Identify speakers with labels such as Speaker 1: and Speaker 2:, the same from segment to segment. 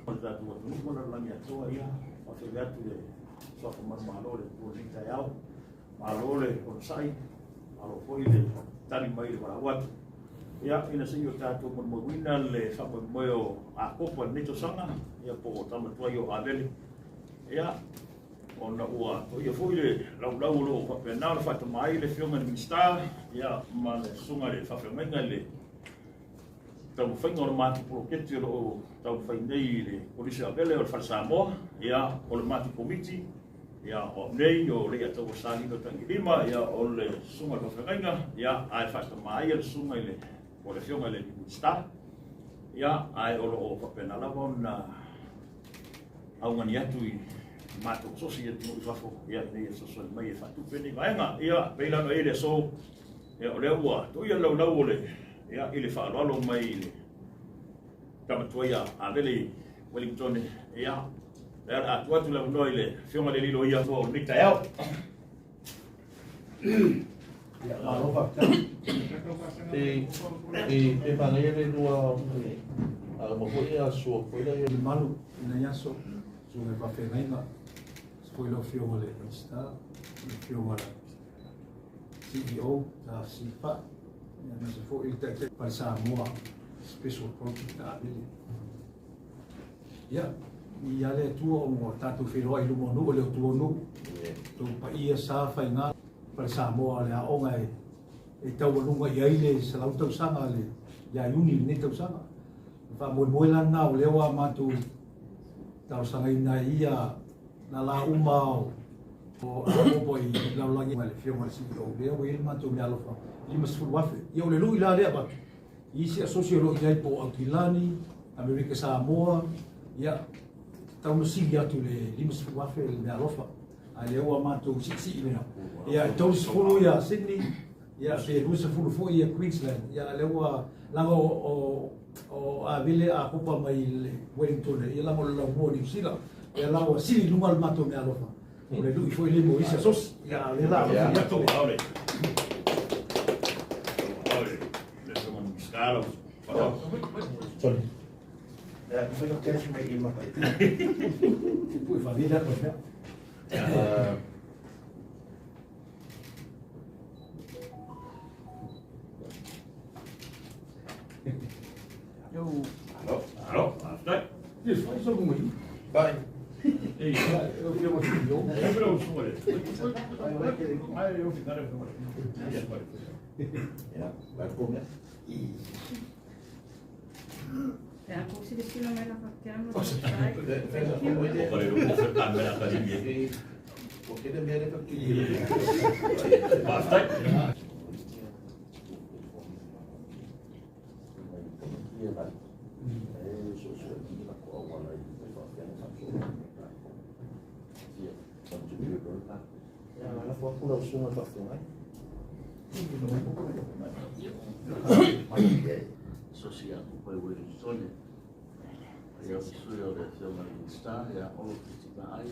Speaker 1: That was one of the Toya, or forgot to the sophomore Malore, who was in Tauaaoina, Malore on site, Alofoile, Tani Mai, what? Yeah, in a single tattoo, Mawina, Le Samoyo, a couple of Nito Sanga, Yapo, Tama Tuai, Avele. Yeah, on the war, you fully Laulo, but now for my film and star, yeah, Man, Sungare, Fafamangale. Tau whainga o le māti poroketi o tau whainei le polisi Avele o le whalasamoa, ia o le māti komiti, ia o nei o rea tau o sāhino tangirima, ia o le sunga o whakainga, ia ai whakamaia le sunga i le o le whionga le star, ia ai o lo o whapena lawa na aungani atu i mātou sosi e tino i whafo, ia nei e soso le mai e whatupe ni vaenga, ia peilano e le so, ia o le ua, toi a lau o le ia i le whaalolo mai i le Tama Tuai Avele Ueligitone ia le atu lau noi le whionga le lilo ia fo ni Tauaaoina.
Speaker 2: Ia meaalofa e pangai le lua a mahoi a sua koila
Speaker 3: i malu ina yaso so me whawhengainga spoilo whionga le Insta whionga le CEO ta sipa ia na se fo i te Samoa special project Avele ia i ale tua o tatu whiroa i lumonu o leo tuonu tau pa ia sa whainga Samoa le aonga e tauanunga i aile sa lau tausanga le ia iuni ne tausanga wha moe lana o leo a matu tausanga ina ia na la uma o aopo i laulangi le whionga le CEO leo e il matu meaalofa lima sifuru wafe ia o le lui la lea batu i si asosio lo iai po Aukilani Amerika Samoa ia taunu sigi atu le lima sifuru wafe le meaalofa a leo a matu si mena ia tau sifuru ia Sydney ia pe rusa fulu fo ia Queensland ia leo a langa o Avele a kopa mai le Ueligitone ia langa o lau mo ni sila ia lau a sili lunga le matu meaalofa o le lui fo i le mo isi asos ia le la ia tau
Speaker 1: Aole. Carlos,
Speaker 2: sorry
Speaker 3: foi o teste mai ima pai pui família pois né
Speaker 1: alô, vai.
Speaker 3: Isso, faz algum aí.
Speaker 2: vai
Speaker 1: Ei,
Speaker 3: Eu vi uma filho.
Speaker 1: eu virou o som ali. Aí eu ficar
Speaker 2: vai comer
Speaker 4: Ja, kun se sillä meillä fakkeamme
Speaker 1: Olha, eu vou ficar melhor para ninguém.
Speaker 2: porque de mere que
Speaker 1: Basta.
Speaker 2: ela foi por o som da filmagem
Speaker 5: Social Tupe Ueligitone. Ia sui o le whionga le star, ia olo Tupe ai.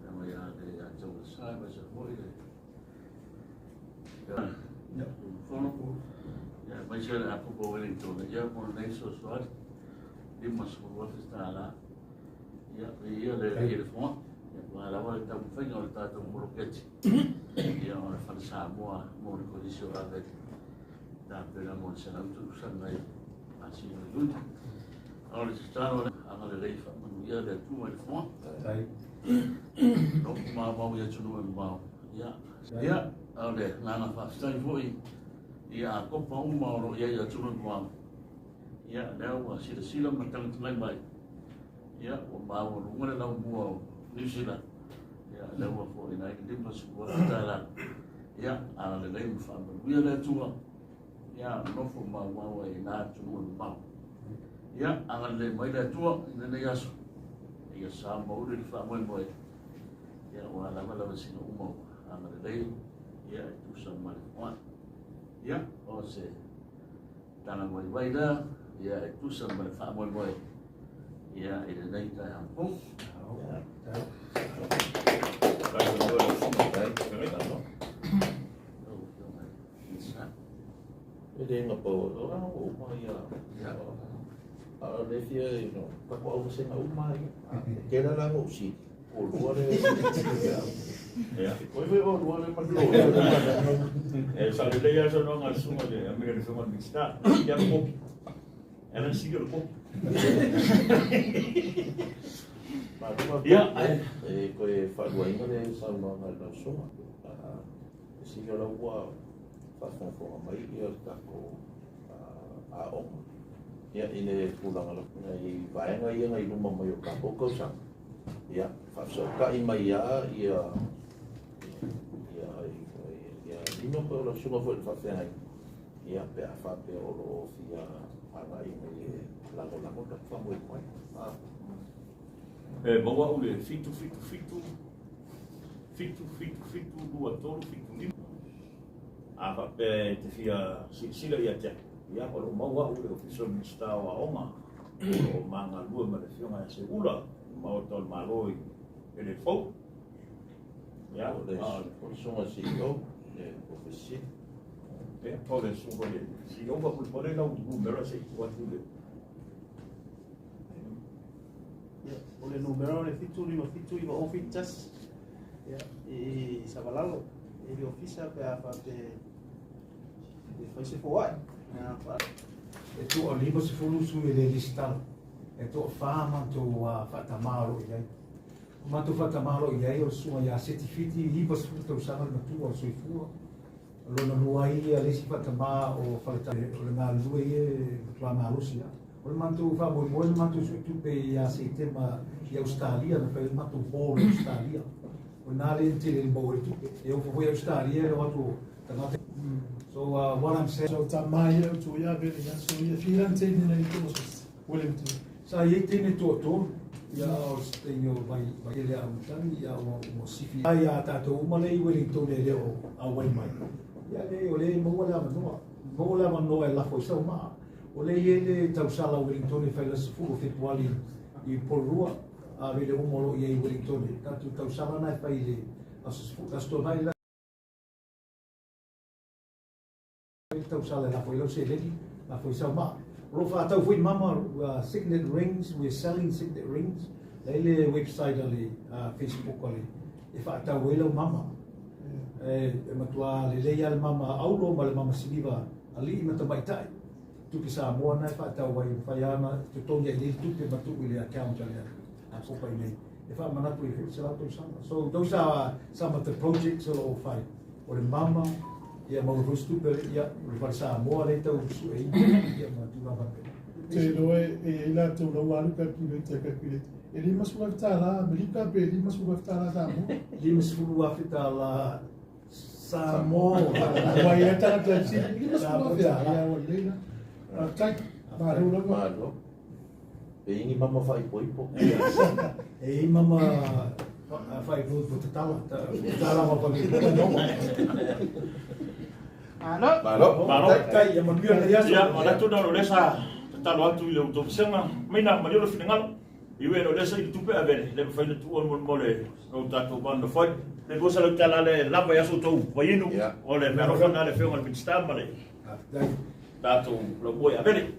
Speaker 5: Ia ia le tau le sai, ma se hoi le. Ia whono. Ia mai se le a Tupe Ueligitone. Ia mono nei so soari. Lima suru wafi stala. Ia le whono. Ia kua lawa le tau whainga o le tātou moroketi. Ia o le whanasamoa mo le kodisi o Avele. Da pena mo se não tu sangai assim no luta agora se está no agora lei fa no ia de tu e fo
Speaker 3: Ai.
Speaker 5: no ma ia tu no ma ia agora na fa sta foi ia ko pa uma ro ia tu no ma ia leo se de sila ma tang mai mai ia o ma o ngore na mo ni sila ia leo fo ina que dimos o ta ia agora lei fa no ia de tu ia nofo mau e nā tunu mau. Ia, anga le mai le tua, ina nei aso. Ia sa maure li wha moe moe. Ia, o alama lawa singa umau. Anga le lei, ia, e tu sa mare moa. Ia, o se tana moe wai la, ia, e tu sa mare wha moe moe. Ia, e le nei tai hampong.
Speaker 2: ele não pode o mai le fia no pa ko se na uma ke la ngo si o lo le
Speaker 1: ya
Speaker 2: ko ve o lo le ma lo
Speaker 1: sa le ya so no ngal sunga de amiga de sunga mixta ya ko ela sigue o ko ya
Speaker 2: ko e fa lo inga le sa no na la suma si yo la wa fa fo mai yo ta ko a o ya ine pulang ala ngai vaenga ia ngai luma mai o ka ko sa ya fa so ka i mai ya ino ko la suma fo fa fa ya pe fa pe o lo fia ala i mai la ko ta fa mo ko
Speaker 1: bawa ule fitu dua tolu fitu lima apa pe te fia sila ia te ia ko maua ule official minister wa onga o manga lua ma le fionga se ula ma o tol maloi ele fo ya
Speaker 2: o suma si yo ofisi
Speaker 1: pe to le sungo le si yo va por le na u numero se wa tu le
Speaker 6: o le numero le fitu i va ofitas ya e sabalalo e le ofisa pe a fa pe e fai se foai na fa
Speaker 3: e tu o liba se fulu su e le listal e tu fa ma tu fa tamaro ia ma tu fa tamaro ia o su ia certificati liba se fulu tu sa na tu o su fu lo na luai ia le si fa tama o fa ta o na luai e tu ma rusia o mantu fa mo mantu su Tupe ia se tema ia Australia na fa mantu bo Australia o na le te le bo Tupe e o fo Australia o tu ta so what I'm saying
Speaker 7: So Tama ia tu ia Avele ia so ia fia ante ni nei tu Ueligitone.
Speaker 3: sa ye tene to ia o stenyo vai le amutani ia o sifi ia tato umale Ueligitone le o awai mai ia le o le mo la manoa e la foi sa ma o le ele tau sala Ueligitone fai la fu februari i porua a vele o molo ia Ueligitone tau sala na fai le asto vai la tau sala la foi lo se leli la foi sa ma ro fa tau foi mama signet rings we're selling signet rings le website ali Facebook ali e fa tau ele mama e matua le le al mama aulo ma le mama siliva ali ma ta baitai tu ki sa mo na fa tau vai fa ya na tu tonga le tu pe matu ile account ali a ko pa ile e fa mana tu e se la tu sa so those are some of the projects all fight or the mama ia mau Tupe ia fa sa mo le tau su e ia ma tu na va
Speaker 7: Te loe e ila te ula alu ka kile te ka kile. E lima suka fitala, melika pe lima suka fitala ta mo.
Speaker 3: lima sulu afita la Samo
Speaker 7: Wa ia ta ta si lima suka fitala ia wa leila. Tai ma ru la ma.
Speaker 2: malo e ingi mama fai poipo
Speaker 3: e mama fai vo tala ma pa
Speaker 2: malo
Speaker 3: kai ya mabio na ya
Speaker 1: ya ala tu na lesa talo atu ile uto senga mina malio finangalo iwe no lesa i Tupe Avele le fa tu on mon mole o tato bando foi le go sala tala le lava ya so to poinu o le mero na le fe on pitsta male tato lo boy Avele